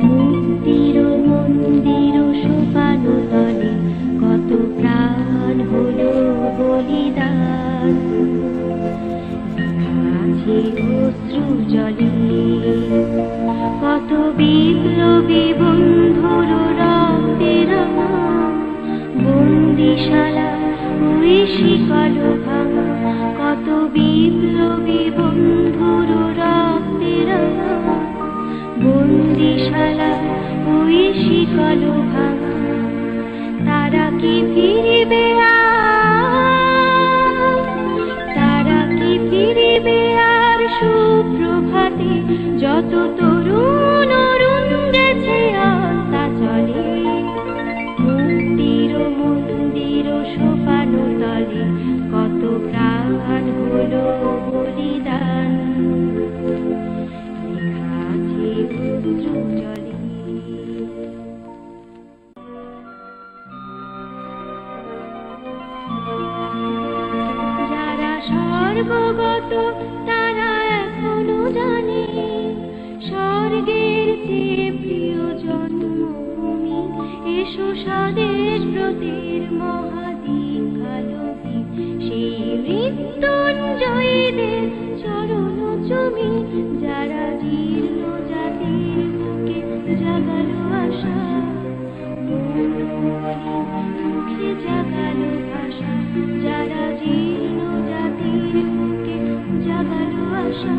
মুক্তির মন্দির সোপানো তলে কত প্রাণ হলো বলিদান, আছে অশ্রু জলে কত বিপ্লবী বন্ধুর রক্তের বন্দিশালা ওই শিকল ভাঙা, কত বিপ্লবী বন্ধুর রক্তের বন্দিশালা ওই শিকল ভাঙা। তারা কি ফিরিবে আর, তারা কি ফিরিবে আর সুপ্রভাতে, যত তরুণ অরুণ গেছে আস্তা চলে। মুক্তির মন্দির সোপানো তলে কত প্রাণ হলো বলিদান, লেখা আছে অশ্রু জলে। যারা স্বর্গগত তারা এখনো জানে স্বর্গের চেয়ে প্রিয় জন্মভূমি। এসো স্বদেশ ব্রতের মহাদীক্ষালোকে, সেই মৃত্যুঞ্জয়ীদের চরণ চুমি। যারা জীর্ণ জাতির বুকে জাগালো আশা, মুখে জাগালো ভাষা। যারা জীর্ণ জাতির বুকে জাগালো আশা,